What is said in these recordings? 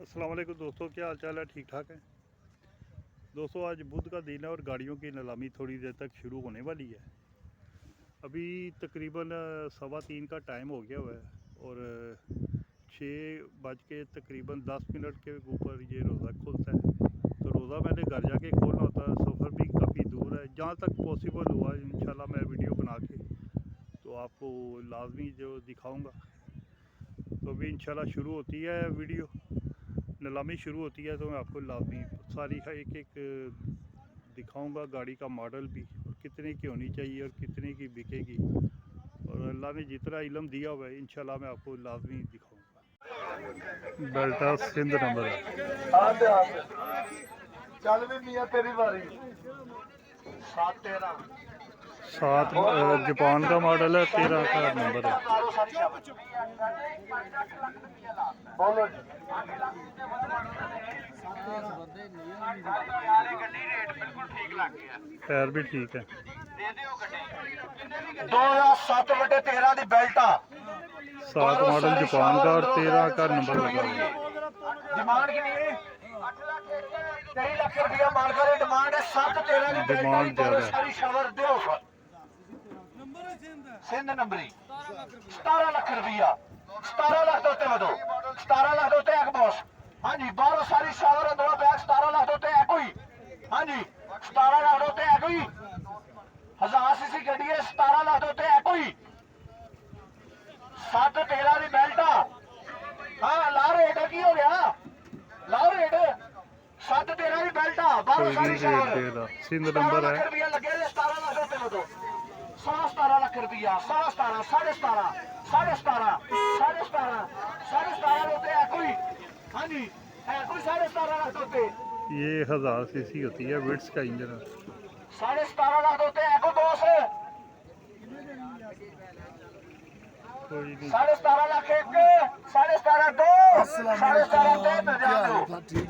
अस्सलाम वालेकुम दोस्तों, क्या हाल चाल है? ठीक ठाक है दोस्तों। आज बुध का दिन है और गाड़ियों की नीलामी थोड़ी देर तक शुरू होने वाली है। अभी तकरीबन 3:15 का टाइम हो गया हुआ है और 6 बज के तकरीबन 10 मिनट के ऊपर ये रोज़ा खुलता है। तो रोज़ा मैंने घर जाके खोलना होता है, सफ़र भी काफ़ी दूर है। जहाँ तक पॉसिबल हुआ इंशाल्लाह मैं वीडियो बना के तो आपको लाजमी जो दिखाऊँगा। तो अभी इंशाल्लाह शुरू होती है वीडियो, नीलामी शुरू होती है तो मैं आपको लाजमी सारी एक एक दिखाऊंगा, गाड़ी का मॉडल भी और कितने की होनी चाहिए और कितने की बिकेगी। और अल्लाह ने जितना इल्म दिया हुआ है इंशाल्लाह मैं आपको लाजमी दिखाऊंगा। बेल्टा सिंध नंबर है। चल भी मियां तेरी बारी। 7 जापान का मॉडल है, 13 का नंबर है। बोलो जी। 2007/13 टायर भी ठीक है। दी बेल्टा 7 मॉडल जापान का और 13 का नंबर लगा हुआ है। डिमांड कितनी है? 23 लाख रुपया मालका की डिमांड है। 7/13 की बेल्टा डिमांड ज़्यादा है। सारी शवर दो सिंध नंबरी 17 लाख रुपया। 17 लाख दोते वधो 17 लाख दोते एक बॉस। हाँ जी, बाहरों सारी शावर अंदरों बैग 17 लाख दोते एक हुई। हाँ जी, 17 लाख दोते एक हुई। 1000 सीसी गड्डी है, 17 लाख दोते एक हुई। 7/13 की बेल्टा। हाँ, ला रेट की हो गया, लाओ रेट। 7/13 की बेल्टा बाहरों सारी शावर सिंध नंबर है। रुपया लगे 17 लाख दोते वधो 17 लाख रुपया। 17 17 17 17 होते एक हुई। हाँ जी, है कोई 17.5 लाख होते। ये 1000 सीसी होती है, विट्स का इंजन है। 17.5 लाख होते एक बॉस। 17.5 लाख एक, 17.5 दो, 17.5 तीन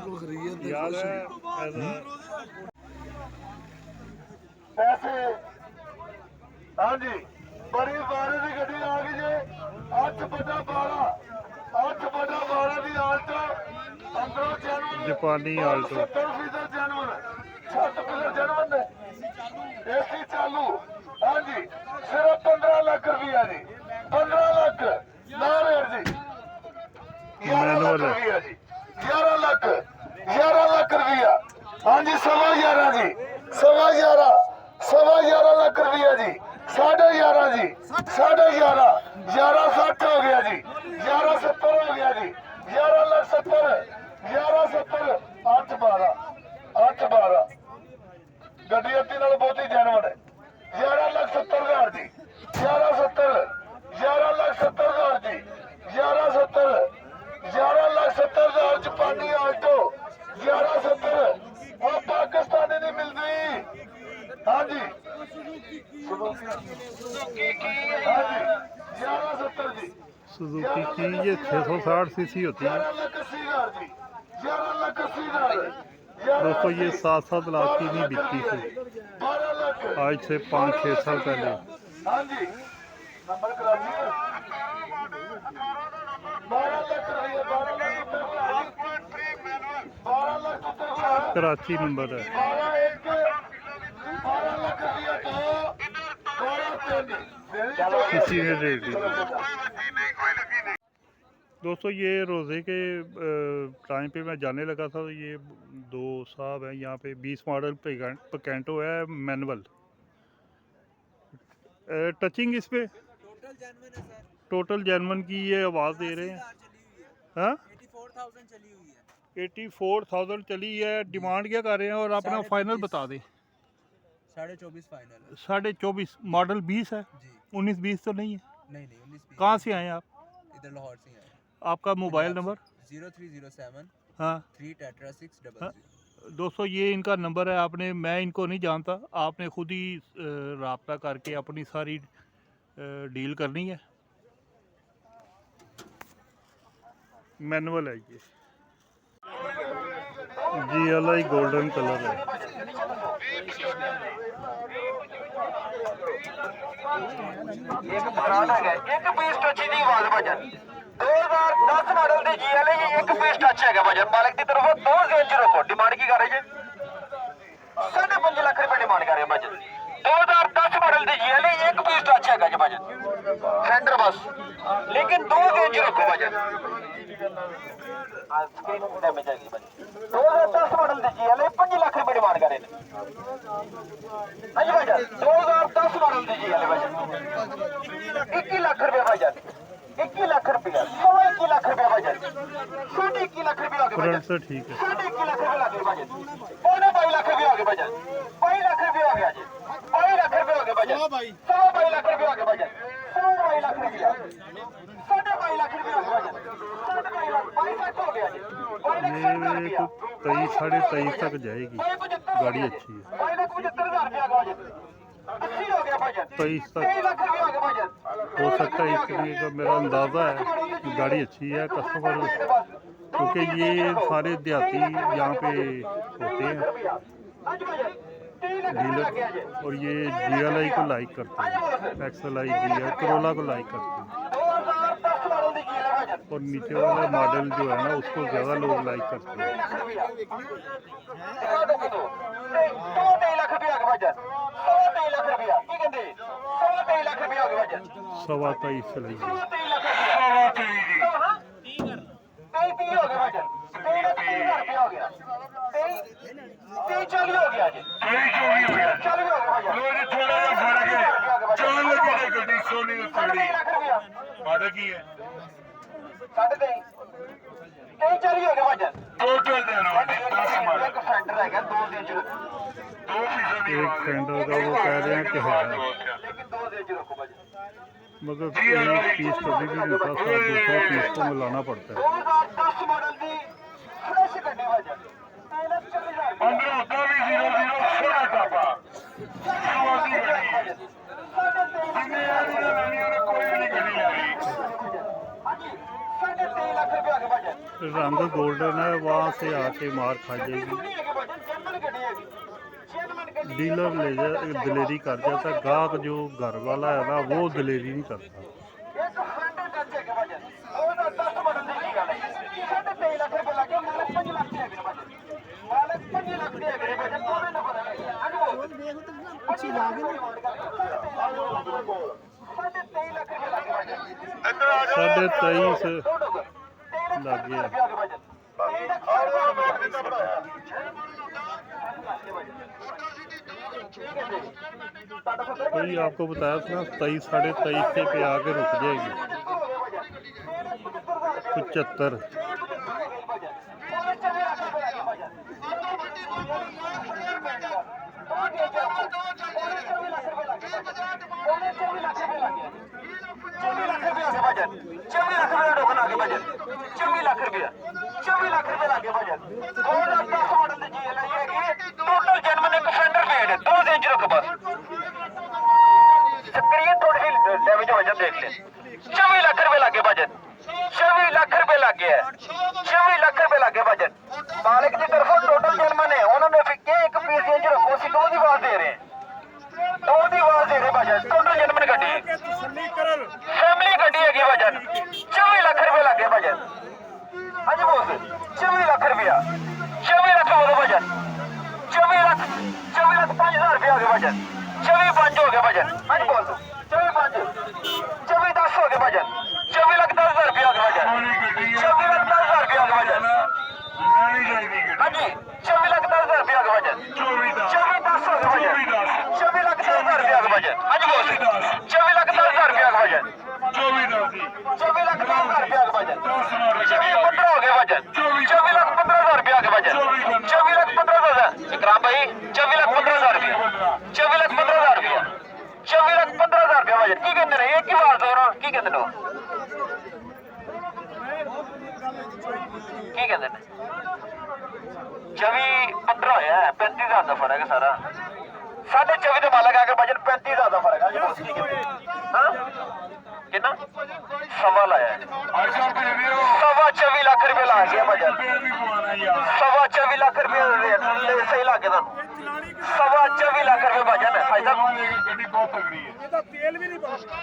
पैसे। हाँ जी, बड़ी बारे की गड्डी आ गई जी। 8/12 8/12 की आल्टो अंदरों जैनवन जापानी आल्टो 70% जैनवन, 60% जैनवन एसी चालू। हाँ जी, सिर्फ 15 लाख रुपया जी। 15 लाख ना रेट जी। 11 लाख रुपया जी। 11 लाख 11 लाख रुपया। हाँ जी, 11.5 जी। 11.5 लाख रुपया जी। 11.5 जी। 11.5 11.60 हो गया जी। 11.70 हो गया जी। 11,70 11.70 8/12 8/12 गड्डी अद्धी नाल बहुती जैनवन है। 11,70,000 जी। 11.70 11,70,000 जी। 11.70 11,70,000 जापानी आल्टो 11.70 और पाकिस्तानी नहीं मिलती। हाँ जी, हाँ जी 11.70 जी। सुजुकी की ये 660 सीसी होती है 11,80,000 जी। 11,80,000 दोस्तों। ये 7-7 लाख की नहीं बिकती थी 12 लाख आज से 5-6 साल पहले। हाँ जी, नंबर कराची है। 12 लाख रुपये 12 लाख 12 लाख कराची नंबर है। 12 लाख रुपया तो 12 किसी ने रेट दिया दोस्तों। ये रोज़े के टाइम पे मैं जाने लगा था तो ये दो साहब हैं यहाँ पे। 20 मॉडल पकेंटो है मैनुअल। टचिंग इस पे टोटल जेनवन की ये आवाज़ दे रहे हैं। हाँ, 84,000 चली है। डिमांड क्या कर रहे हैं और अपना फाइनल बता दें। 24.5 फाइनल है। 24.5 मॉडल 20 है। 19-20 तो नहीं है? नहीं 19 कहाँ से आए आप? इधर लाहौर से आए। आपका मोबाइल नंबर? 0307 हाँ 3 दोस्तों, ये इनका नंबर है। मैं इनको नहीं जानता, आपने खुद ही रब्ता करके अपनी सारी डील करनी है। मैनुअल है ये, GLI गोल्डन कलर है। एक पीस टची दी आवाज भजन 2010 मॉडल दी GLI एक पीस ਟੱਚ ਹੈਗਾ ਭਾਜਨ ਮਾਲਕ ਦੀ ਤਰਫੋਂ 2 ਰੇਂਜ ਰੋਕੋ ਡਿਮਾਂਡ ਕੀ ਕਰ ਰਹੇ ਜੀ 5.5 ਲੱਖ ਰੁਪਏ ਡਿਮਾਂਡ ਕਰ ਰਹੇ ਭਾਜਨ 2010 ਮਾਡਲ ਦੀ GLE ਇੱਕ ਪੀਸ ਟੱਚ ਹੈਗਾ ਜੀ ਭਾਜਨ ਫੈਂਡਰ ਬਸ लेकिन 2 रेंज रखो भाजन स्क्रीन डैमेज आ गई भाजन 2010 मॉडल दी GLE 5 लाख रुपए डिमांड कर रहे हैं हाँ जी भाजन 2010 मॉडल दी GLE भाजन 21 लाख रुपए भाजन 21 लाख रुपया 21 लाख रुपया भाजन 21 लाख रुपया आगे भाजन फ्रंट से ठीक है 21 लाख रुपया आगे भाजन 22 लाख रुपया आगे भाजन 22 लाख रुपया आगे आज 22 लाख रुपया आगे भाजन 22 लाख रुपया आगे भाजन 22 लाख रुपया 22 लाख रुपया आगे भाजन 22 लाख 22 लाख हो गया जी 22 लाख ये तो 23-23.5 तक जाएगी गाड़ी अच्छी है 22,75,000 रुपया आगे भाजन 80 हो गया भाजन 23 तक 23 लाख रुपया आगे भाजन हो सकता है इसलिए का मेरा अंदाज़ा है कि गाड़ी अच्छी है कस्टमर क्योंकि ये सारे देहाती यहाँ पे होते हैं डीलर और ये GLI को लाइक करते हैं XLI GL करोला को लाइक करते हैं 2010 मॉडल दी GLE भाजन और नीचे वाला मॉडल जो है ना उसको ज़्यादा लोग लाइक करते हैं 23 लाख रुपया आगे भाजन 23 लाख रुपया की कहते 23 लाख रुपया आगे भाजन 23.25 चलेगी 23 लाख रुपया 23 हो गया भाजन 23,000 रुपया हो गया 23 40 हो गया जी 40 हो गया भाजन थोड़ा जिहा फर्क है चाल लगी है गड्डी सोनी दी तगड़ी 23 लाख रुपया माडल की है 23 40 हो गया भाजन टोटल देना 10 माडल एक फेंडर है 2 इंच 2 फीसद नहीं एक फेंडर का वो कह रहे हैं कि है लेकिन 2 इंच रखो भाजन मगर एक पीस कभी भी नहीं होता साथ दूसरे पीस को मिलाना पड़ता है 2010 मॉडल दी फ्रेश गड्डी भाजन 3,40,000 अंदर होता भी 00 सोना टापा शुरुआती गड्डी जिन्ने यारी ना लेनी उन्हें कोई भी नहीं गड्डी लाई 23 लाख रुपया आगे भाजन रंग गोल्डन है वहाँ से आके मार खा जाएगी डीलर ले जा दिलेरी कर जाता गाहक जो घर वाला है ना वो दिलेरी नहीं करता साढ़े 23 लग गया वही आपको बताया था ना 23-23.5 पे आके रुक जाएगी 75 24 लाख रुपया लागे बजट 2010 मॉडल दी GLE हैगी टोटल जन्म ने डिफेंडर पेड 2 इंच रुक बस स्क्रीन थोड़ी सी डैमेज हो जाए देख ले 24 लाख रुपए लागे बजट 24 लाख रुपए लागे है 24 लाख रुपए लागे बजट मालिक की तरफों टोटल जन्म ने उन्होंने फिक्के एक पीस इंच रखो सी 2 दी आवाज दे रहे हैं 2 दी आवाज दे रहे बजट टोटल जन्म ने गड्डी फैमिली गड्डी हैगी बजट 24 लाख रुपए लागे बजट हाँ जी बोस 24 लाख रुपया 24 लाख बोलो बजट 24 लाख 5,000 रुपया हो गया बजट 24 5 हो गया बजट हाँ जी बोस 24 5 24 10 हो गया बजट 24 लाख 10,000 रुपया हो गया बजट 24 लाख 10,000 रुपया हो गया बजट हाँ जी 24 लाख 10,000 रुपया हो गया बजट 24 10 हो गया बजट 24 लाख 10,000 रुपया हो गया बजट हाँ जी बोस 24 लाख 10,000 रुपया हो गया बजट 24 लाख 10,000 रुपया हो गया बजट 24 15 हो गया बजट 24 लाख 15,000 रुपया हो गया बजट 24 लाख 15,000 इकराम भाई 24 लाख 15,000 रुपया 24 लाख 15,000 रुपया 24 लाख 15,000 रुपया बजट की कहते हैं एक ही बात हो रहा की कहते हैं की कहते हैं 24 15 होया है 35,000 का फर्क है सारा 24.5 ਦੇ ਮਾਲਕ ਆ ਕੇ ਬਜਟ 35,000 ਦਾ ਫਰਕ ਆ ਜੀ ਬੋਸ ਕੀ ਹਾਂ ਕਿੰਨਾ ਸਵਾ ਲਾਇਆ ਸਵਾ 24 ਲੱਖ ਰੁਪਏ ਲਾ ਗਿਆ ਬਜਟ ਸਵਾ 24 ਲੱਖ ਰੁਪਏ ਰੇਟ ਸਹੀ ਲੱਗੇ ਤੁਹਾਨੂੰ ਸਵਾ 24 ਲੱਖ ਰੁਪਏ ਬਜਟ ਹੈ ਭਾਈ ਸਾਹਿਬ ਗੱਡੀ ਬਹੁਤ ਤਗੜੀ ਹੈ ਇਹਦਾ ਤੇਲ ਵੀ ਨਹੀਂ ਪਾਉਂਦਾ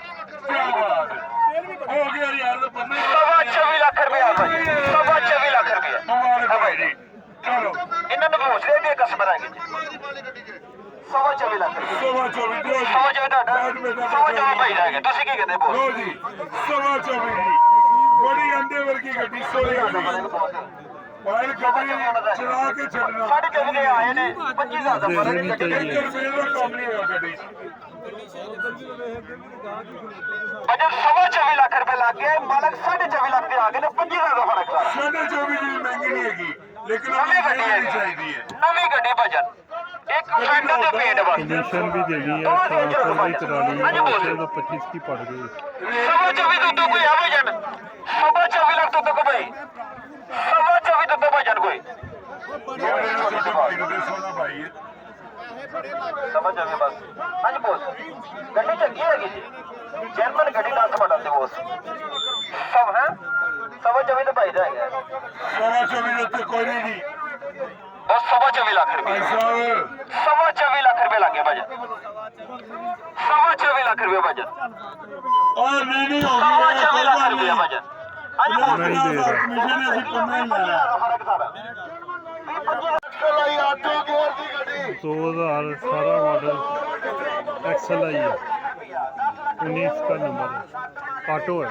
ਹੋ ਗਿਆ ਯਾਰ ਸਵਾ 24 ਲੱਖ ਰੁਪਏ ਆ ਭਾਈ ਸਵਾ 24 ਲੱਖ ਰੁਪਏ ਨਾ ਭਾਈ ਜੀ ਚਲੋ ਇਹਨਾਂ ਨੂੰ ਪੁੱਛ ਰਹੇ ਵੀ ਇਹ ਕਸਮ ਬਣਾਏਗੇ ਸਵਾ 24 ਲੱਖ ਰੁਪਏ ਸਵਾ 24 ਦਿਓ ਜੀ ਸਵਾ 24 ਤੁਹਾਡਾ ਸਵਾ 24 ਭਾਈ ਜਾਏਗਾ ਤੁਸੀਂ ਕੀ ਕਹਿੰਦੇ ਬੋਲ ਲੋ ਜੀ ਸਵਾ 24 ਜੀ ਬੜੀ ਅੰਡੇ ਵਰਗੀ ਗੱਡੀ ਸੋਹਣੀ ਆ ਗਈ ਵਾਇਲ ਗੱਡੀ ਚਲਾ ਕੇ ਛੱਡਣਾ ਸਾਡੇ ਚੋਂ ਦੇ ਆਏ ਨੇ 25000 ਦਾ ਫਰਕ ਹੈ ਗੱਡੀ ਇੱਕ ਰੁਪਏ ਦਾ ਕੰਮ ਨਹੀਂ ਹੋਇਆ ਗੱਡੀ ਅਜੇ ਸਵਾ 24 ਲੱਖ ਰੁਪਏ ਲੱਗ ਗਏ ਮਾਲਕ 24.5 ਲੱਖ ਦੇ ਆ ਗਏ ਨੇ 25000 ਦਾ ਫਰਕ ਸਾਰਾ ਸਾਢੇ 24 ਜੀ ਮਹਿੰਗੀ ਨਹੀਂ ਹੈਗੀ ਲੇਕਿਨ ਨਵੀਂ ਗੱਡੀ ਹੈ ਨਹੀਂ ਚਾਹੀਦੀ ਹੈ ਨਵੀਂ ਗੱਡੀ ਭਜਨ ਇੱਕ ਫੈਂਡਰ ਦੇ ਪੇਂਟ ਬਸ कंडीशन भी दे दी है ट्रांसफर भी करा ली है 25 की पड़ गई ਸਵਾ 24 ਤੋਂ ਉੱਤੇ ਕੋਈ ਆ ਭਜਨ ਸਵਾ 24 ਲੱਖ ਤੋਂ ਉੱਤੇ ਕੋਈ ਸਵਾ 24 ਤੋਂ ਉੱਤੇ ਭਜਨ ਕੋਈ ਜਿਹੜੇ ਨੂੰ ਸਾਡੇ ਭਾਈ ਨੂੰ ਦੇ ਸੋਨਾ ਭਾਈ ਹੈ ਸਮਝ ਆਵੇ ਬਸ ਹਾਂਜੀ ਬੋਸ ਗੱਡੀ ਚੰਗੀ ਹੈਗੀ ਜੀ ਜਰਮਨ ਗੱਡੀ ਨਾਲ ਸਮਾਟਾਂਦੇ ਬੋਸ ਸਭ ਹੈ ਸਵਾ 24 ਤੋਂ ਭਾਈ ਜਾਏਗਾ ਸਵਾ 24 ਦੇ ਉੱਤੇ ਕੋਈ ਨਹੀਂ ਜੀ ਬਸ ਸਵਾ 24 ਲੱਖ ਰੁਪਏ ਭਾਈ ਸਾਹਿਬ ਸਵਾ 24 ਲੱਖ ਰੁਪਏ ਲੱਗੇ ਭਜਨ ਸਵਾ 24 ਲੱਖ ਰੁਪਏ ਭਜਨ ਔਰ ਨਹੀਂ ਹੋ ਸਵਾ ਗਈ 24 ਲੱਖ ਰੁਪਏ ਭਜਨ ਹਾਂਜੀ ਬੋਸ नहीं दे रहा ਕਮਿਸ਼ਨ ਅਸੀਂ ਪੰਨਾ ਹੀ ਲੈਣਾ ਫਰਕ ਸਾਰਾ ਚਲਾਈ ਆਟੋ ਗੇਅਰ ਦੀ ਗੱਡੀ 2018 मॉडल एक्सल आई है 19 का नंबर है ऑटो है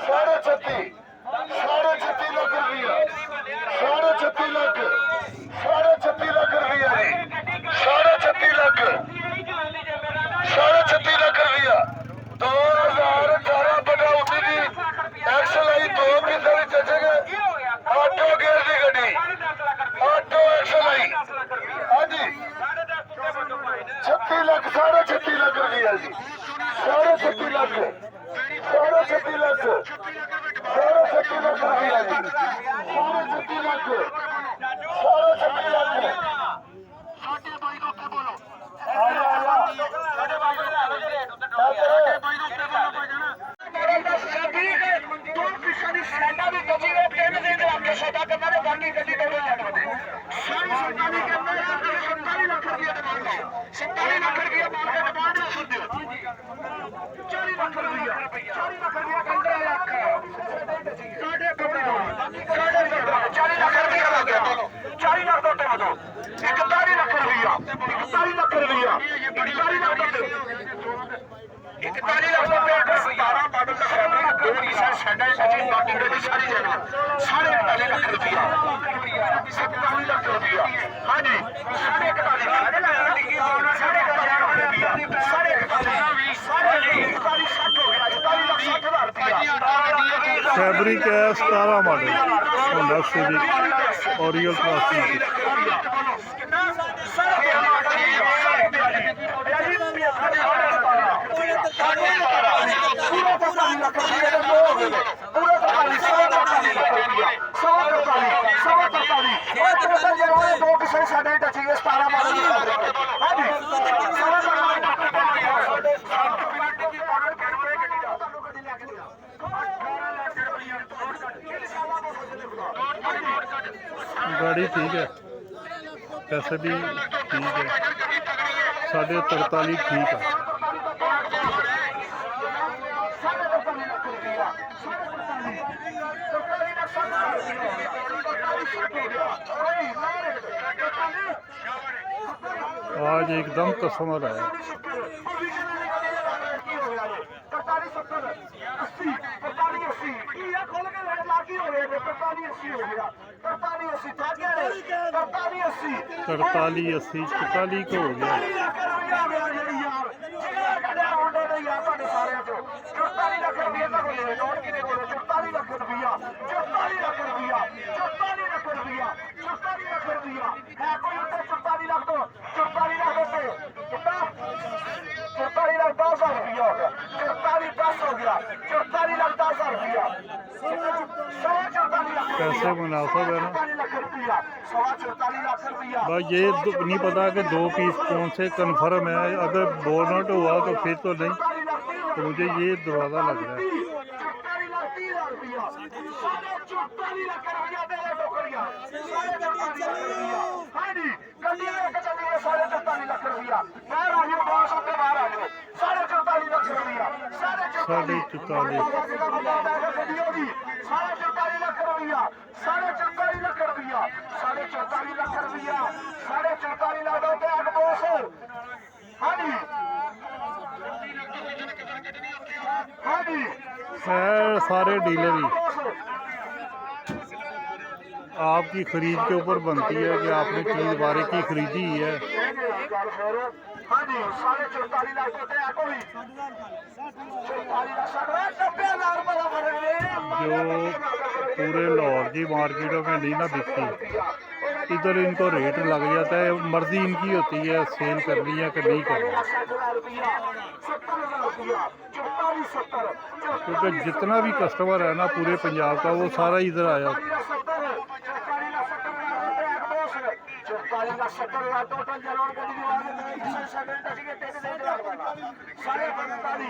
साढ़े 36 ਲੱਖ ਰੁਪਇਆ 36 ਲੱਖ 36 ਲੱਖ ਰੁਪਇਆ ਜੀ 36 ਲੱਖ 36 ਲੱਖ ਰੁਪਇਆ 2018 ਬਟਾ ਉੱਤੇ ਦੀ ਐਕਸਲ ਆਈ 2 ਕਿੱਲੇ ਦੀ ਚੱਜੇਗੇ ਆਟੋ ਗੇਅਰ ਦੀ ਗੱਡੀ ਆਟੋ ਐਕਸਲ ਆਈ ਹਾਂਜੀ 36 ਲੱਖ 36 ਲੱਖ ਰੁਪਇਆ ਜੀ 36 ਲੱਖ 36 ਲੱਖ 36 ਲੱਖ ਰੁਪਇਆ ਜੀ 36 ਲੱਖ 36 ਲੱਖ ਸਾਡੇ ਬਾਈ ਦੇ ਉੱਤੇ ਬੋਲੋ ਸਾਡੇ ਬਾਈ ਦੇ ਉੱਤੇ ਬੋਲੋ ਦੋ ਪਿੱਛੇ ਦੀ ਸੈਂਡਾ ਦੀ ਗੱਡੀ ਦੇ ਤਿੰਨ ਦਿਨ ਦੇ ਅੱਗੇ ਸੌਦਾ ਕਰਨਾ ਤੇ ਬਾਕੀ ਗੱਡੀ ਦੇ ਛੱਡ ਦੇ ਸਾਰੀ ਸੌਦਾ ਨਹੀਂ ਕਰਨਾ 47 ਲੱਖ ਰੁਪਏ ਡਿਮਾਂਡ ਹੈ 47 ਲੱਖ ਰੁਪਏ ਮਾਰ ਕੇ ਡਿਮਾਂਡ ਨਾ ਸੁਣ ਦਿਓ 40 ਲੱਖ ਰੁਪਏ 40 ਲੱਖ ਰੁਪਏ 15 ਲੱਖ ਸਾਡੇ ਕੋਲ 40 ਲੱਖ ਰੁਪਏ ਲੱਗ ਗਿਆ 40 ਲੱਖ ਤੋਂ ਟੇਮ ਦੋ 41 ਲੱਖ ਰੁਪਏ 41 ਲੱਖ ਰੁਪਏ 41 ਲੱਖ ਤੋਂ 41 ਲੱਖ ਤੋਂ ਪੇਟ 17 ਮਾਡਲ ਦਾ ਫੈਬਰਿਕ 2 ਰੀਸੈਂਟ ਸੈਂਡਾ ਸੱਚੀ ਬਾਕੀ ਦੇ ਸਾਰੀ ਜਗ੍ਹਾ 41 ਲੱਖ ਰੁਪਇਆ 47 ਲੱਖ ਰੁਪਇਆ ਹਾਂਜੀ 41 ਲੱਖ ਡਿੱਗੀ ਪਾਉਣਾ 41 ਰੁਪਇਆ 41 60 ਹੋ ਗਿਆ 41 ਲੱਖ 60 ਹਜ਼ਾਰ ਰੁਪਇਆ फैब्रिक है 17 model Honda civic Oryol cross ਸਾਡੇ ਟੱਚੀ 17 ਮਾਡਲ ਹਾਂਜੀ गाड़ी ठीक है पैसे भी ठीक है 43.5 ठीक है आज एकदम कस्टमर है 43 80 को हो गया पैसे मुनाफा है ना ਲੱਖ ਰੁਪਇਆ 44 ਲੱਖ ਰੁपया बस ये नहीं पता कि 2 पीस कौन से कन्फर्म है, अगर बोनट हुआ तो फिर तो नहीं, तो मुझे ये दरवाज़ा लग रहा है। 44 ਲੱਖ ਰੁਪਇਆ ਦੇ ਦੇ ਟੋਕਰੀਆਂ 44 ਹਾਂਜੀ ਗੱਡੀ ਲੈ ਕੇ ਚੱਲੀਏ 44 ਲੱਖ ਰੁਪਇਆ ਬਾਹਰ ਆ ਜਾਓ ਬਾਸ ਉੱਤੇ ਬਾਹਰ ਆ ਜਾਓ 44 ਲੱਖ ਰੁਪਇਆ 44 44 ਗੱਡੀ ਹੋਗੀ 44 ਲੱਖ ਰੁਪਇਆ 44 ਲੱਖ ਰੁਪਇਆ 44 ਲੱਖ ਰੁਪਇਆ 44 ਲੱਖ ਦਾ ਤੇ ਅੱਗ ਬੋਸ ਹਾਂਜੀ ਹਾਂਜੀ है सारे डीलर ही आपकी खरीद के ऊपर बनती है कि आपने चीज़ बारे की खरीदी ही है। ਹਾਂਜੀ 44 ਲੱਖ ਤੇ ਆਕੋ ਵੀ 44 ਲੱਖ 90,000 ਰੁਪਏ ਦਾ ਫਰਕ ਹੈ जो पूरे लाहौर की मार्केटों में नहीं ना बिकती, इधर इनको रेट लग जाता है, मर्जी इनकी होती है सेल करनी है कि नहीं करनी, क्योंकि जितना भी कस्टमर है ना पूरे पंजाब का वो सारा इधर आया। 44 ਲੱਖ 70,000 ਟੋਟਲ ਜਨਰਲ ਗੱਡੀ ਦੀ ਵਾਰ ਦੇ ਸੈਕਿੰਡ ਸੀਗੇ 3 ਲੱਖ ਸਾਢੇ 45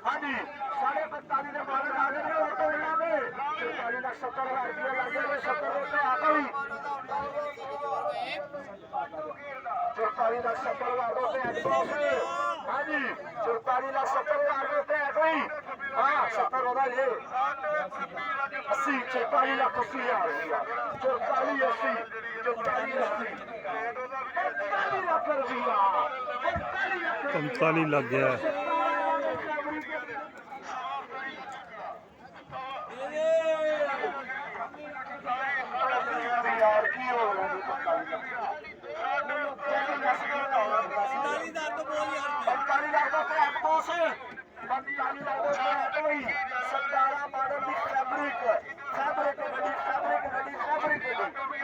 ਹਾਂਜੀ 45 ਦੇ ਮਾਲਕ ਆ ਗਏ ਹੋਰ ਤੋਂ ਇਹਨਾਂ ਦੇ 44 ਲੱਖ 70,000 ਰੁਪਏ ਲੱਗ ਗਏ 70 ਰੁਪਏ ਆ ਗਈ 44 ਲੱਖ 70,000 ਰੁਪਏ ਐਡਵਾਂਸ ਹਾਂਜੀ 44 ਲੱਖ 70,000 ਰੁਪਏ ਆ ਗਈ ਹਾਂ 70 ਉਹਦਾ ਜੇ 80 44 ਲੱਖ 80,000 ਰੁਪਇਆ 44 80 44 80 45 ਲੱਖ ਰੁਪਇਆ 45 लग गया है। यार की हो रहा है 45 ਲੱਖ 45 ਲੱਖ ਦਾ ਤੇ ਇੱਕ ਬੋਸ 45 ਲੱਖ ਦਾ ਕੋਈ 17 ਮਾਡਲ ਦੀ ਫੈਬਰਿਕ ਗੱਡੀ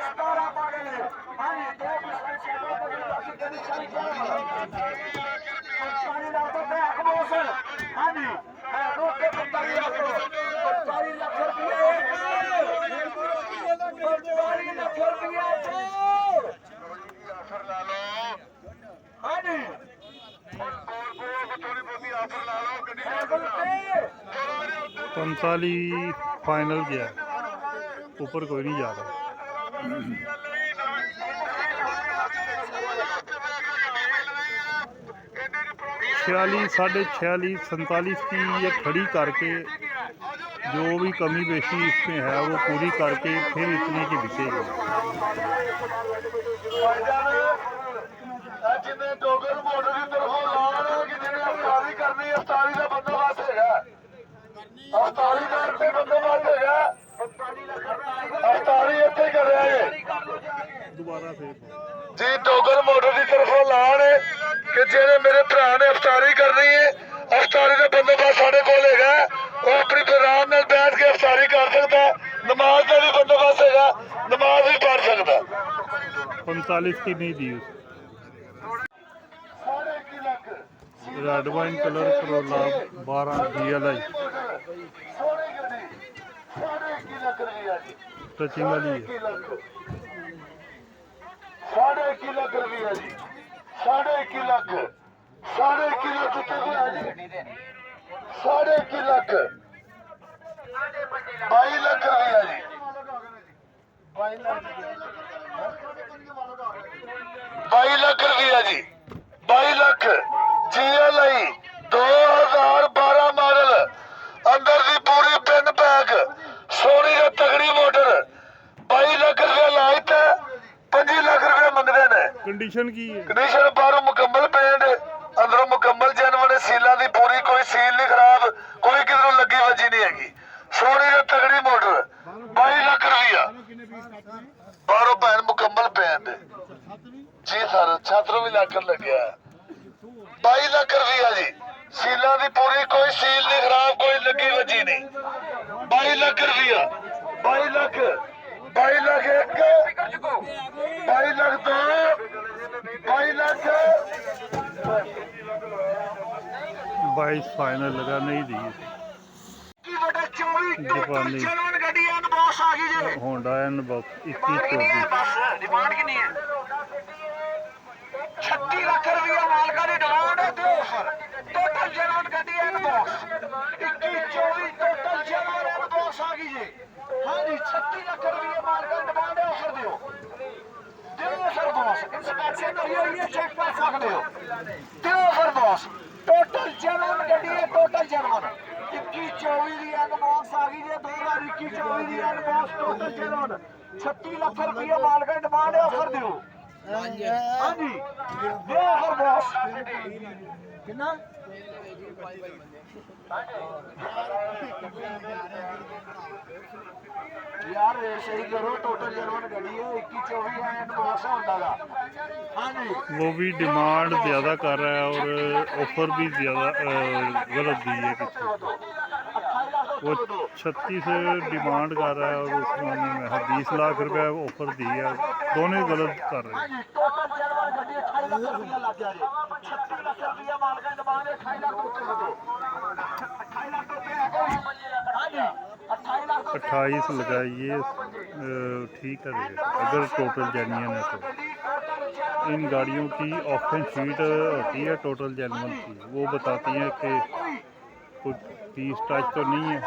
17 ਮਾਡਲ ਹੈ ਹਾਂਜੀ 2 ਸ਼ੈਡੋ ਪਰ ਬਾਕੀ ਗੱਡੀ ਸਾਰੀ 45 ਲੱਖ ਦਾ ਤੇ ਇੱਕ ਬੋਸ ਹਾਂਜੀ ਰੋਕੇ 45 ਲੱਖ 45 ਲੱਖ ਰੁਪਏ 45 ਲੱਖ ਰੁਪਏ ਹਾਂਜੀ 45 फाइनल गया है, ऊपर कोई नहीं जा रहा। 46 साढ़े 46 47 की ये खड़ी करके जो भी कमी बेशी इसमें है वो पूरी करके फिर इतने की बिकेगी। जिन्हें डोगर मोटर की तरफों लान कि जिन्हें अफतारी करनी अफतारी का बंदोबस्त है अफतारी का इतने बंदोबस्त है अफतारी इतने कर रहा है दोबारा फिर जी डोगर मोटर की तरफों लान कि जिन्हें मेरे भरा ने अफतारी करनी है अफतारी का बंदोबस्त साढ़े को है वो अपनी आराम नाल बैठ के अफतारी कर सकता है नमाज का भी बंदोबस्त है नमाज भी पढ़ सकता 45 की नहीं दी red wine colour Corolla 12 DLI touching वाली है 21 ਲੱਖ ਰੁਪਇਆ ਜੀ 21 ਲੱਖ 21 ਲੱਖ ਉੱਤੇ ਹੋਇਆ ਜੀ 21 ਲੱਖ 22 ਲੱਖ ਰੁਪਇਆ ਜੀ 22 ਲੱਖ ਰੁਪਇਆ ਜੀ 22 ਲੱਖ GLI 2012 ਮਾਡਲ ਅੰਦਰ ਦੀ ਪੂਰੀ ਪਿੰਨ ਪੈਕ ਸੋਹਣੀ ਤੇ ਤਗੜੀ ਮੋਟਰ 22 ਲੱਖ ਰੁਪਇਆ ਲਾਇਤ 25 ਲੱਖ ਰੁਪਇਆ ਮੰਗਦੇ ਨੇ कंडीशन की है ਕੰਡੀਸ਼ਨ ਬਾਹਰੋਂ ਮੁਕੰਮਲ ਪੇਂਟ ਅੰਦਰੋਂ ਮੁਕੰਮਲ ਜਨਵਨ ਸੀਲਾਂ ਦੀ ਪੂਰੀ ਕੋਈ ਸੀਲ ਨਹੀਂ ਖਰਾਬ ਕੋਈ ਕਿਧਰੋਂ ਲੱਗੀ ਵੱਜੀ ਨਹੀਂ ਹੈਗੀ ਸੋਹਣੀ ਤੇ ਤਗੜੀ ਮੋਟਰ 22 ਲੱਖ ਰੁਪਇਆ ਬਾਹਰੋਂ ਭੈਣ ਮੁਕੰਮਲ ਪੇਂਟ ਜੀ ਸਰ ਛਾਤਰੋਂ ਵੀ ਲਾਕਰ ਲੱਗਿਆ 22 ਲੱਖ ਰੁਪਇਆ ਜੀ ਸੀਲਾਂ ਦੀ ਪੂਰੀ ਕੋਈ ਸੀਲ ਨਹੀਂ ਖਰਾਬ ਕੋਈ ਲੱਗੀ ਵੱਜੀ ਨਹੀਂ 22 ਲੱਖ ਰੁਪਇਆ 22 ਲੱਖ 22 ਲੱਖ ਇੱਕ 22 ਲੱਖ ਦੋ 22 ਲੱਖ 22 फाइनल लगा नहीं दी ਕੀ ਵੱਡਾ 24 ਜਾਪਾਨੀ। ਜਨਵਨ ਗੱਡੀ ਐਨ ਬਾਸ ਆ ਗਈ ਜੀ ਹੋਂਡਾ ਇਨਬॉक्स ਡਿਮਾਂਡ ਕਿੰਨੀ ਹੈ 2124 ਬਸ ਡਿਮਾਂਡ ਕਿੰਨੀ ਹੈ 36 ਲੱਖ ਰੁਪਇਆ ਮਾਲਕਾਂ ਦੀ ਡਿਮਾਂਡ ਹੈ ਦਿਓ ਸਰ ਟੋਟਲ ਜਨਵਨ ਗੱਡੀ ਇਨਬॉक्स 2124 ਟੋਟਲ ਜਨਵਨ ਇਨਬॉक्स ਆ ਗਈ ਜੀ ਹਾਂਜੀ 36 ਲੱਖ ਰੁਪਇਆ ਮਾਲਕਾਂ ਦੀ ਡਿਮਾਂਡ ਹੈ ਆਫਰ ਦਿਓ ਸਰ ਬੌਸ ਇੰਸਪੈਕਸ਼ਨ ਕਰੀ ਹੋਈ ਹੈ ਚੈੱਕ ਕਰ ਸਕਦੇ ਹੋ ਦਿਓ ਸਰ ਬੌਸ ਟੋਟਲ ਜਨਵਨ ਗੱਡੀ ਹੈ ਟੋਟਲ ਜਨਵਨ 2124 ਦੀ ਇਨਬॉक्स ਆ ਗਈ ਜੀ 2021-24 ਦੀ ਇਨਬॉक्स ਟੋਟਲ ਜਨਵਨ 36 ਲੱਖ ਰੁਪਇਆ ਮਾਲਕਾਂ ਦੀ ਡਿਮਾਂਡ ਹੈ ਆਫਰ ਦਿਓ ਹਾਂਜੀ ਦਿਓ ਸਰ ਬੌਸ ਕਿੰਨਾ यार सही करो टोटल जर्मन गाड़ी है 2124 इनबॉक्स होंडा का हाँ जी वो भी डिमांड ज़्यादा कर रहा है और ऑफर भी ज़्यादा गलत दी है किसी वो 36 डिमांड कर रहा है और उसमें 20 लाख रुपए ऑफर दी है दोनों ही गलत कर रहे हैं टोटल जर्मन गाड़ी 28 लाख रुपया लग गया जी 36 लाख रुपया माल का डिमांड 28 लाख रुपये दो 28 लाख रुपये हाँ जी 28 लाख 28 लगाइए ठीक है रेट अगर टोटल जेन्युइन है तो इन गाड़ियों की ऑप्शन शीट होती है टोटल जेन्युइन की वो बताती हैं कि कुछ तीस टच तो नहीं है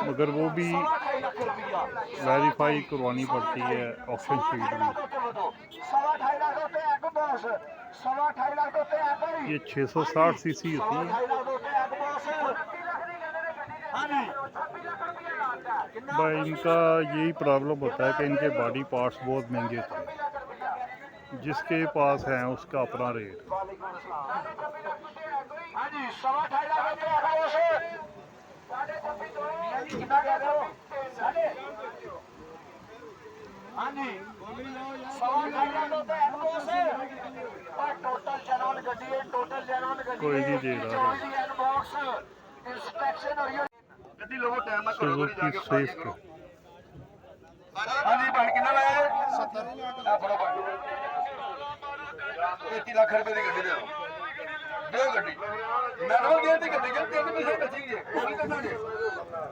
मगर वो भी वेरीफाई करवानी पड़ती है ऑप्शन शीट भी ये 660 सीसी होती है भाई इनका यही प्रॉब्लम होता है कि इनके बॉडी पार्ट्स बहुत महंगे थे जिसके पास हैं उसका अपना रेट कोई नहीं दे रहा ਗੱਡੀ ਲਵੋ ਟਾਈਮ ਨਾਲ ਕਰੋ सुजुकी स्विफ्ट ਹਾਂਜੀ ਬਣ ਕਿੰਨਾ ਲਾਇਆ 70 ਆ ਫੜੋ ਬਣ 33 ਲੱਖ ਰੁਪਏ ਦੀ ਗੱਡੀ ਦਿਓ ਦਿਓ ਗੱਡੀ ਮੈਂ ਰੋ ਗਿਆ ਤੇ ਗੱਡੀ ਕਿ 3 ਪੈਸੇ ਬਚੀਗੇ ਉਹ ਨਹੀਂ ਦੱਸਾਂਗੇ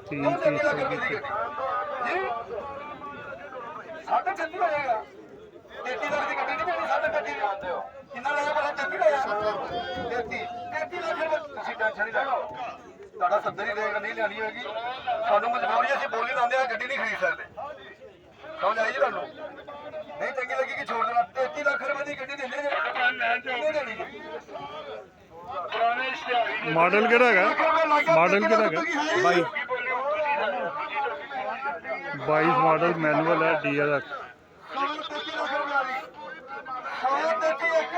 3 ਲੱਖ ਰੁਪਏ ਦੀ ਗੱਡੀ ਜੀ ਸਾਢੇ 36 ਹੋਏਗਾ 33 ਲੱਖ ਦੀ ਗੱਡੀ ਨਹੀਂ ਦੇਣੀ ਸਾਢੇ 36 ਜਾਣਦੇ ਹੋ ਕਿੰਨਾ ਲਾਇਆ ਭਲਾ 33 ਲਾਇਆ 33 ਲੱਖ ਰੁਪਏ ਤੁਸੀਂ ਟੈਨਸ਼ਨ ਨਹੀਂ ਲੈਣਾ ਤੁਹਾਡਾ 70 ਹੀ ਰੇਟ ਨਹੀਂ ਲੈਣੀ ਹੋਏਗੀ ਸਾਨੂੰ ਮਜਬੂਰੀ ਅਸੀਂ ਬੋਲੀ ਲਾਉਂਦੇ ਆ ਗੱਡੀ ਨਹੀਂ ਖਰੀਦ ਸਕਦੇ ਸਮਝ ਆਈ ਜੀ ਤੁਹਾਨੂੰ ਨਹੀਂ ਚੰਗੀ ਲੱਗੀ ਕਿ ਛੋੜ ਦੇਣਾ 33 ਲੱਖ ਰੁਪਏ ਦੀ ਗੱਡੀ ਦਿੰਦੇ ਜੇ ਨਹੀਂ ਦੇਣੀ ਜੀ ਪੁਰਾਣੇ ਇਸ਼ਤਿਹਾਰੀ मॉडल केड़ा है मॉडल केड़ा है 22 मॉडल मैनुअल है DLX 33 ਲੱਖ ਰੁਪਏ ਦੀ 133 ਇੱਕ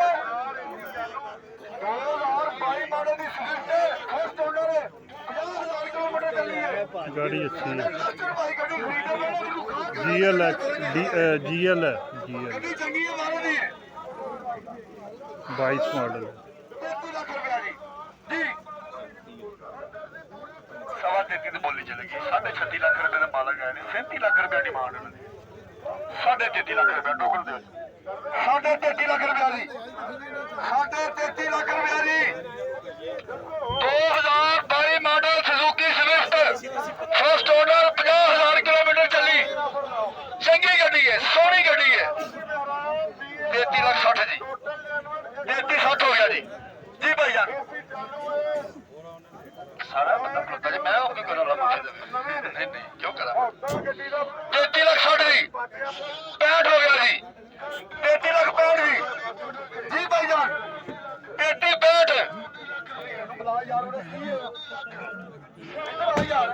2022 ਮਾਡਲ ਦੀ ਸਵਿਫਟ ਫਸਟ ਓਨਰ ਹੈ 50,000 ਕਿਲੋਮੀਟਰ ਚੱਲੀ ਹੈ गाड़ी अच्छी है ਭਾਈ ਗੱਡੀ ਖਰੀਦੋ GLX GL है GL ਗੱਡੀ ਚੰਗੀ ਹੈ ਮਾਰੇ ਦੀ 22 मॉडल 33 ਲੱਖ ਰੁਪਏ ਦੀ ਜੀ ਸਵਾ 33 ਦੀ ਬੋਲੀ ਚਲੇਗੀ 36.5 ਲੱਖ ਰੁਪਏ ਦਾ ਮਾਲਕ ਆਇਆ ਨੇ 37 ਲੱਖ ਰੁਪਏ ਡਿਮਾਂਡ ਉਹਨਾਂ ਦੀ 33.5 ਲੱਖ ਰੁਪਏ ਟੋਕਨ ਦਿਓ 33.5 ਲੱਖ ਰੁਪਏ ਦੀ 33.5 ਲੱਖ ਰੁਪਏ ਦੀ 2022 model Suzuki Swift first owner 50,000 kilometre ਚੱਲੀ ਚੰਗੀ ਗੱਡੀ ਹੈ ਸੋਹਣੀ ਗੱਡੀ ਹੈ 33 ਲੱਖ 60 ਜੀ 33 60 ਹੋ ਗਿਆ ਜੀ ਜੀ ਭਾਈ ਜਾਨ ਸਾਰਾ ਮਤਲਬ ਲੱਗਦਾ ਜੀ ਮੈਂ ਉਹ ਕੀ ਕਰਾਂ ਲਾ ਮੁੱਛੇ ਨਹੀਂ ਕਿਉਂ ਕਰਾਂ 33 ਲੱਖ 60 ਦੀ 65 ਹੋ ਗਿਆ ਜੀ 33 ਲੱਖ 65 ਦੀ ਜੀ ਭਾਈ ਜਾਨ 33 65 ਬੁਲਾ ਯਾਰ ਉਹਨੇ ਕੀ ਹੈ ਯਾਰ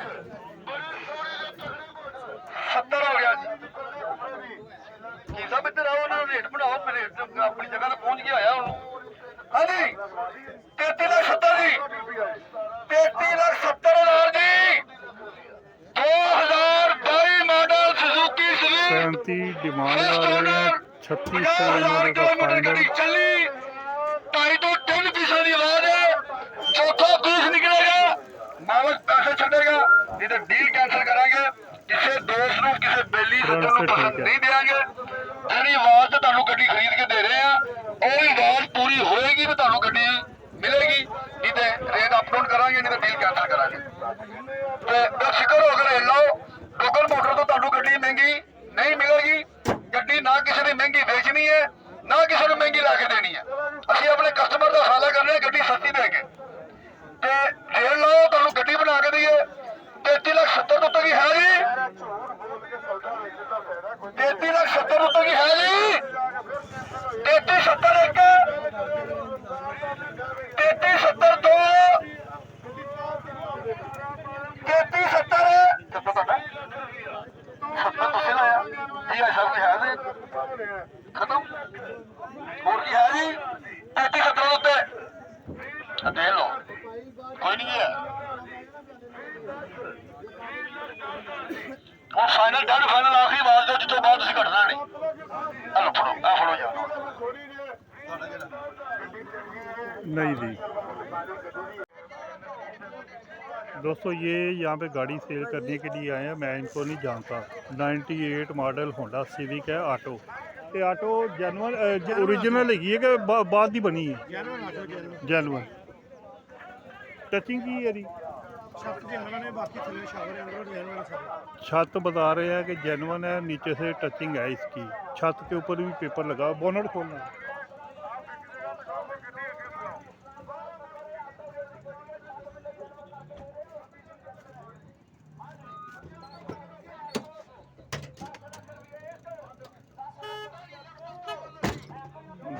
70 ਹੋ ਗਿਆ ਜੀ ਕੀ ਸਭ ਇੱਧਰ ਆਓ ਨਾ ਰੇਟ ਬਣਾਓ ਮੇਰੇ ਆਪਣੀ ਜਗ੍ਹਾ ਤੇ ਪਹੁੰਚ ਗਿਆ ਆਇਆ ਹੁਣ ਹਾਂਜੀ 33 ਲੱਖ 70 ਜੀ 33 ਲੱਖ 70,000 ਜੀ 2022 ਮਾਡਲ ਸੁਜ਼ੂਕੀ ਸਵਿਫਟ 37 डिमांड आ रहे हैं 36 से इन्होंने का फाइनल ਚੱਲੀ 2.5 ਤੋਂ 3 ਪੀਸਾਂ ਦੀ ਆਵਾਜ਼ ਹੈ ਚੌਥਾ ਪੀਸ ਨਿਕਲੇਗਾ ਮਾਲਕ ਪੈਸੇ ਛੱਡੇਗਾ ਨਹੀਂ ਤਾਂ ਡੀਲ ਕੈਂਸਲ ਕਰਾਂਗੇ ਕਿਸੇ ਦੋਸਤ ਨੂੰ ਕਿਸੇ ਬੇਲੀ ਸੱਜਣ ਨੂੰ ਪਸੰਦ ਨਹੀਂ ਦੇਵਾਂਗੇ ਜਿਹੜੀ ਆਵਾਜ਼ ਤੇ ਤੁਹਾਨੂੰ ਗੱਡੀ ਖਰੀਦ ਕੇ ਦੇ ਰਹੇ ਆ ਉਹ ਆਵਾਜ਼ ਪੂਰੀ ਹੋਏਗੀ ਤੇ ਤੁਹਾਨੂੰ ਗੱਡੀ ਮਿਲੇਗੀ ਨਹੀਂ ਤੇ ਰੇਟ ਅਪ ਡਾਊਨ ਕਰਾਂਗੇ ਨਹੀਂ ਤਾਂ ਡੀਲ ਕੈਂਸਲ ਕਰਾਂਗੇ ਤੇ ਬੇਫਿਕਰ ਹੋ ਕੇ ਲੈ ਲਓ ਗੂਗਲ ਮੋਟਰ ਤੁਹਾਨੂੰ ਗੱਡੀ ਮਹਿੰਗੀ ਨਹੀਂ ਮਿਲੇਗੀ। ਗੱਡੀ ਨਾ ਕਿਸੇ ਨੇ ਮਹਿੰਗੀ ਵੇਚਣੀ ਹੈ, ਨਾ ਕਿਸੇ ਨੂੰ ਮਹਿੰਗੀ ਲਾ ਕੇ ਦੇਣੀ ਹੈ। ਅਸੀਂ ਆਪਣੇ ਕਸਟਮਰ ਦਾ ਫਾਇਦਾ ਕਰਨਾ, ਗੱਡੀ ਸਸਤੀ ਦੇ ਕੇ ਤੇ ਰੇਲ ਲਾਓ, ਤੁਹਾਨੂੰ ਗੱਡੀ ਬਣਾ ਕੇ ਦਈਏ। 33,70,000 ਉੱਤੇ ਕੀ ਹੈ ਜੀ? 33,70,000 ਉੱਤੇ ਕੀ ਹੈ ਜੀ? 33,70,000 ਇੱਕ, 33,70,000 ਦੋ, 33,70,000 ਕਿੱਥੋਂ ਤੁਹਾਡਾ 70 ਤੁਸੀਂ ਲਾਇਆ ਜੀ? ਐਸਾ ਕੋਈ ਹੈ ਨਹੀਂ ਖਤਮ। ਹੋਰ ਕੀ ਹੈ ਜੀ? 33,70,000 ਉੱਤੇ ਦੇ ਲਓ, ਕੋਈ ਨਹੀਂ ਹੈ। ਹੁਣ ਫਾਈਨਲ ਡਨ, ਫਾਈਨਲ ਆਖਰੀ ਆਵਾਜ਼ ਦਿਓ, ਜਿੱਥੋਂ ਬਾਅਦ ਤੁਸੀਂ ਘਟਣਾ ਨਹੀਂ। ਹਲੋ ਫੜੋ, ਆ ਫੜੋ ਯਾਰ। नहीं दी दोस्तों, ये यहाँ पे गाड़ी सेल करने के लिए आए हैं। मैं इनको नहीं जानता। 98 मॉडल होंडा सिविक है ऑटो। ये ऑटो जेनुअन ओरिजिनल है कि बाद की बनी है? जेनुअन टचिंग की है जी? छत बता रहे हैं कि जेनुअन है, नीचे से टचिंग है इसकी। छत के ऊपर भी पेपर लगा। बोनट खोलना है।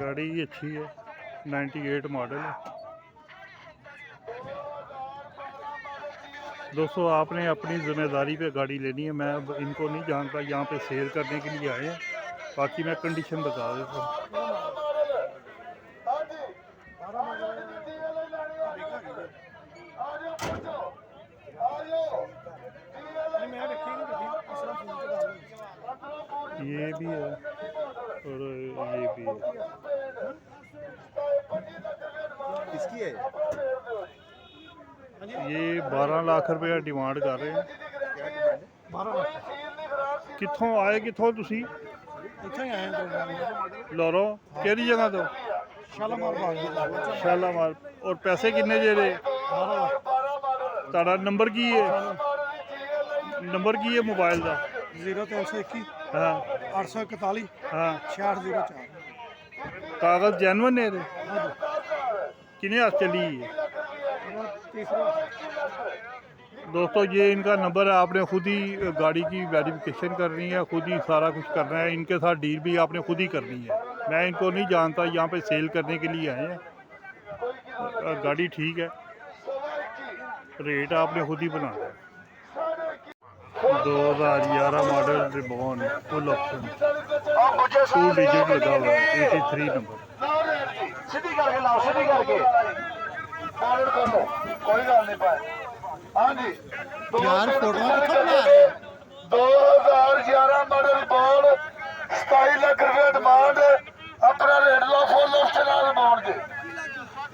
गाड़ी अच्छी है, 98 मॉडल है। दोस्तों, आपने अपनी ज़िम्मेदारी पे गाड़ी लेनी है। मैं इनको नहीं जानता, यहाँ पे सेल करने के लिए आए हैं। बाकी मैं कंडीशन बता देता हूँ। ये भी है और ये भी है। किसकी है? ये 12 लाख रुपया डिमांड कर रहे हैं। कित्थों आए, कित्थों तुसी? ਇੱਥੇ ਹੀ ਆਏ ਹਾਂ लारो केड़ी जगह तो? ਸ਼ਾਲਾਮਾਰ ਬਾਗ शालामार। और पैसे किन्ने जे दे? ताड़ा नंबर की है? नंबर की है मोबाइल का? 0321 हाँ 841 हाँ। 6604 कागज जेनुअन है ये? किन्ने हाथ चली है? तीसरा दोस्तों, ये इनका नंबर है। आपने खुद ही गाड़ी की वेरिफिकेशन करनी है, खुद ही सारा कुछ करना है। इनके साथ डील भी आपने खुद ही करनी है। मैं इनको नहीं जानता, यहाँ पे सेल करने के लिए आए हैं। गाड़ी ठीक है, रेट आपने खुद ही बनाना है। 2011 model ribbon full option, 2 digit लगा हुआ है, 83 नंबर। ਸਿੱਧੀ ਕਰਕੇ ਲਾਓ, ਸਿੱਧੀ ਕਰਕੇ ਫਾਰਵਰਡ ਕਰ ਲਓ, ਕੋਈ ਗੱਲ ਨਹੀਂ ਪਾਏ। ਹਾਂਜੀ ਯਾਰ ਫੋਟੋਆਂ ਕਿੱਥੋਂ ਬਣਾ ਰਹੇ 2011 ਮਾਡਲ ਬੋਲ 27 ਲੱਖ ਰੁਪਏ ਡਿਮਾਂਡ। ਆਪਣਾ ਰੇਟ ਲਓ ਫੁੱਲ ਆਪਸ਼ਨ ਨਾਲ ਬੋਲ ਦੇ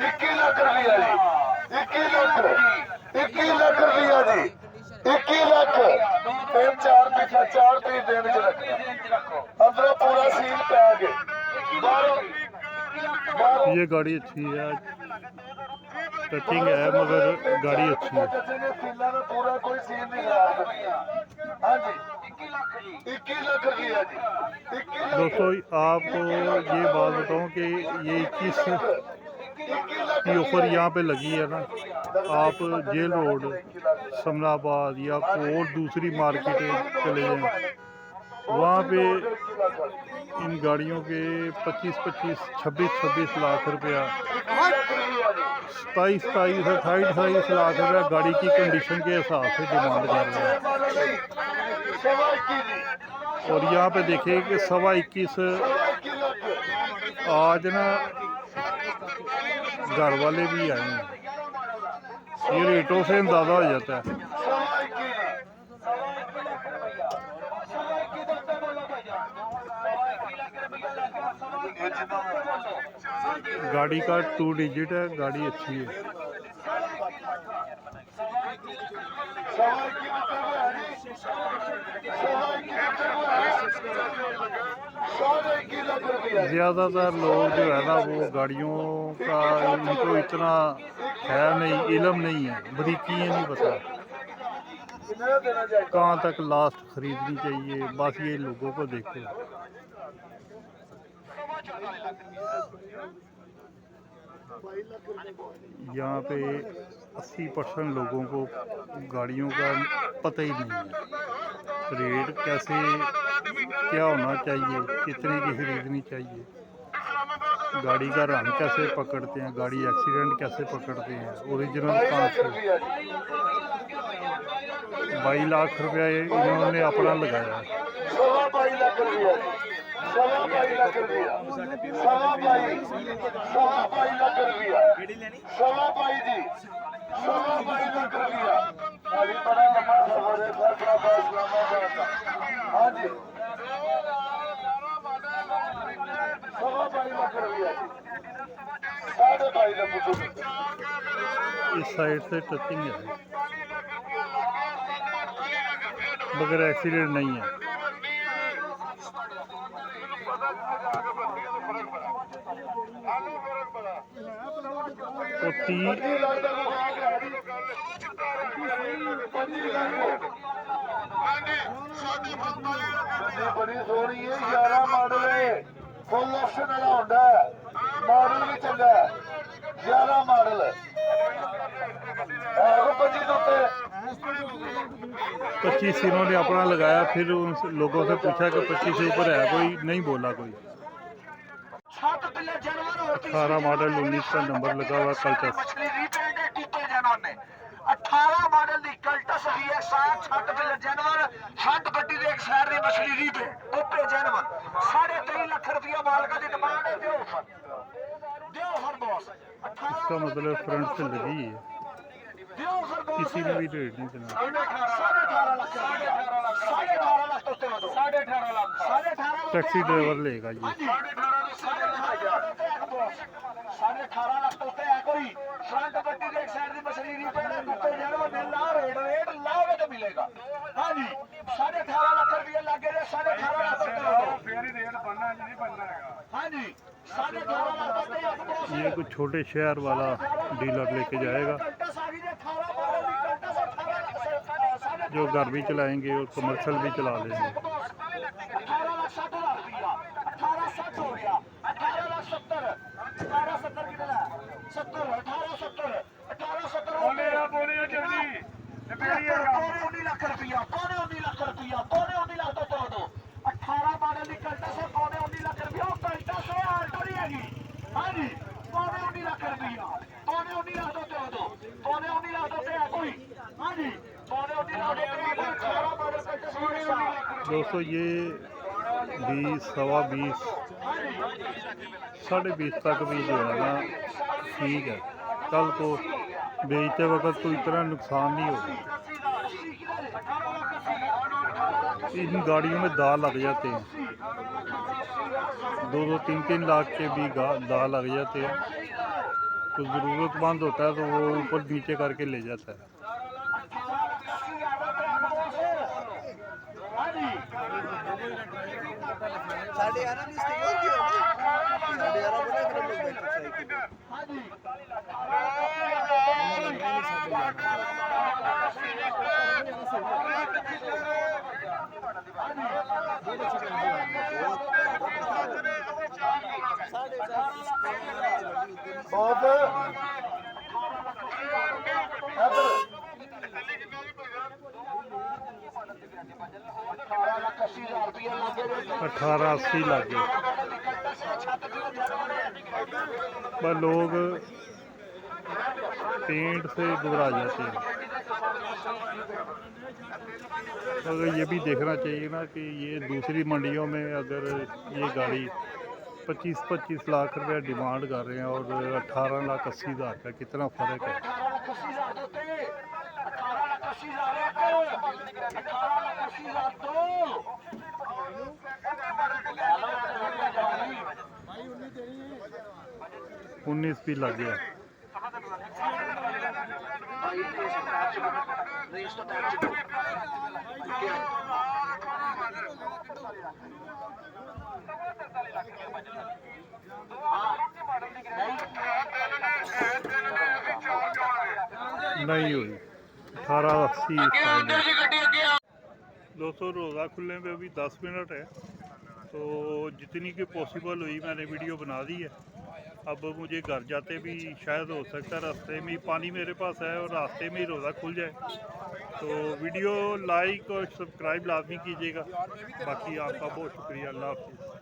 21 ਲੱਖ ਰੁਪਏ ਜੀ। 21 ਲੱਖ 21 ਲੱਖ ਰੁਪਏ ਜੀ। 21 ਲੱਖ 3-4 ਪਿੱਛਾ 4 ਪੀਸ ਦੇਣ ਚ ਰੱਖੋ। ਅੰਦਰੋਂ ਪੂਰਾ ਸੀਲ ਪੈ ਕੇ ਬਾਹਰੋਂ ये गाड़ी अच्छी है, टचिंग है मगर गाड़ी अच्छी है। सीला में पूरा कोई सील नहीं खराब करती। हाँ जी 21 लाख रुपया जी। 21 लाख दोस्तों, आपको ये बात बताऊं कि ये 21 की ऑफर यहाँ पे लगी है ना। आप जेल रोड, समनाबाद या और दूसरी मार्केटें चले जाएं, वहाँ पे इन गाड़ियों के 25-25, 26-26 लाख रुपया, 27-28, 28-28 लाख रुपया गाड़ी की कंडीशन के हिसाब से डिमांड कर रहे हैं। और यहाँ पे देखिए कि 21.25 आज ना घर वाले भी आए हैं। ये रेटों से अंदाज़ा हो जाता है। गाड़ी का 2 डिजिट है, गाड़ी अच्छी है। ज़्यादातर लोग जो है ना वो गाड़ियों का इनको इतना है नहीं, इल्म नहीं है, बरीकी है नहीं पता। कितने देना चाहिए? कहाँ तक लास्ट खरीदनी चाहिए, बस ये लोगों को देखो। यहाँ पे 80% लोगों को गाड़ियों का पता ही नहीं है, रेट कैसे क्या होना चाहिए, कितने की खरीदनी चाहिए, गाड़ी का रंग कैसे पकड़ते हैं, गाड़ी एक्सीडेंट कैसे पकड़ते हैं, ओरिजिनल कहाँ से। 22 लाख रुपया इन्होंने अपना लगाया है। 22 लाख रुपया, 22 लाख रुपया, 22 लाख रुपया, 22 जी, 22 लाख रुपया। अभी बड़ा लंबा सफर है सर, बाबा इस्लामाबाद का। हाँ जी, 22 लाख रुपया जी, 22.5 लाख रुपया। इस साइड से टचिंग है, मगर एक्सीडेंट नहीं है। तो 30 बड़ी सोहनी है, 11 मॉडल है, फुल ऑप्शन वाला होंडा है, मॉडल भी चंगा है, 11 मॉडल है। 25 इन्होंने अपना लगाया, फिर उन लोगों से पूछा कि 25 से ऊपर है कोई, नहीं बोला कोई। 18 मॉडल 19 का नंबर लगा हुआ कल्टस। 18 मॉडल ਦੀ ਕਲਟਸ VX 60 ਬਿਲ ਜਾਨਵਰ ਛੱਡ ਗੱਡੀ ਦੇ ਇੱਕ ਸਾਈਡ ਦੀ ਮਛਲੀ ਰੀਪੇ ਉੱਪਰ ਜਾਨਵਰ 23.5 ਲੱਖ ਰੁਪਇਆ ਮਾਲਕਾਂ ਦੀ ਡਿਮਾਂਡ ਹੈ। ਦਿਓ ਹਰ ਬੌਸ 18 इसका मतलब फ्रंट से लगी है, ਦਿਓ ਹਰ ਬੌਸ किसी ने भी रेट नहीं देना। 18.5 ਲੱਖ 18.5 ਲੱਖ ਤੋਂ ਉੱਤੇ ਵਧੋ 18.5 ਲੱਖ 18.5 टैक्सी ड्राइवर लेगा ये। 18.5 ਲੱਖ ਤੋਂ ਉੱਤੇ ਹੈ ਕੋਈ ਫਰੰਟ ਗੱਡੀ ਦੇ ਇੱਕ ਸਾਈਡ ਦੀ ਮਛਲੀ ਰੀਪੇ ਦੇ ਉੱਤੇ ਜਾਨਵਰ ਮਿਲ ਲਾ ਰੇਟ ਲਾਵੇ ਤੇ ਮਿਲੇਗਾ। ਹਾਂਜੀ 18.5 ਲੱਖ ਰੁਪਏ ਲੱਗੇ ਨੇ, 18.5 ਲੱਖ ਤੋਂ ਫੇਰ ਹੀ ਰੇਟ ਬਣਨਾ ਨਹੀਂ ਬਣਨਾ ਹੈਗਾ। ਹਾਂਜੀ 18.5 ਲੱਖ ਤੋਂ ਇੱਕ ਬੌਸ ये कुछ छोटे शहर वाला डीलर लेके जाएगा, जो घर भी चलाएंगे और कमर्शियल भी चला लेंगे। 18 ਲੱਖ 60 ਹਜ਼ਾਰ ਰੁਪਇਆ 1860 ਹੋ ਗਿਆ 1870 1870 ਕਿਹੜਾ 70 1870 1870 ਬੋਲੇ ਜਲਦੀ ਪੌਣੇ 19 ਲੱਖ ਰੁਪਇਆ ਪੌਣੇ 19 ਲੱਖ ਰੁਪਇਆ ਪੌਣੇ 19 ਲੱਖ ਤੋਂ ਦੋ 18 ਮਾਡਲ ਦੀ ਕਲਟਸ ਹੈ ਪੌਣੇ 19 ਲੱਖ ਰੁਪਇਆ ਉਹ ਕਲਟਸ ਹੈ ਆਲਟੋ ਨਹੀਂ ਹੈਗੀ। ਹਾਂਜੀ ਪੌਣੇ 19 ਲੱਖ ਰੁਪਇਆ ਪੌਣੇ 19 ਲੱਖ ਤੋਂ ਦੋ ਪੌਣੇ 19 ਲੱਖ ਤੋਂ ਹੈ ਕੋਈ। ਹਾਂਜੀ ਪੌਣੇ 19 ਲੱਖ ਤੋਂ 18 ਮਾਡਲ ਕਲਟਸ ਪੌਣੇ 19 ਲੱਖ। दोस्तों ये 20, सवा 20, 20.5 तक भी जो है ना ठीक है, कल को बेचते वक्त कोई इतना नुकसान नहीं होगा। इन गाड़ियों में दाल लग जाते हैं, 2-2, 3-3 लाख के भी दाल लग जाते हैं, तो ज़रूरतमंद होता है तो वो ऊपर नीचे करके ले जाता है। साढ़े 11 की स्टिंग होती है ना, साढ़े 11 बोला कि हम लोग बैठे अठारह 80 लाख गए, पर लोग पेंट से घबरा जाते हैं। अगर ये भी देखना चाहिए ना कि ये दूसरी मंडियों में अगर ये गाड़ी 25-25 लाख रुपया डिमांड कर रहे हैं और 18,80,000 का कितना फ़र्क है। उन्नीस भी लग गया। नहीं हुई 1880 फाइनल। दोस्तों रोज़ा खुलने में अभी 10 मिनट है, तो जितनी की पॉसिबल हुई मैंने वीडियो बना दी है। अब मुझे घर जाते भी शायद हो सकता है रास्ते में ही पानी मेरे पास है और रास्ते में ही रोज़ा खुल जाए। तो वीडियो लाइक और सब्सक्राइब लाजमी कीजिएगा। बाकी आपका बहुत शुक्रिया। अल्लाह हाफिज़।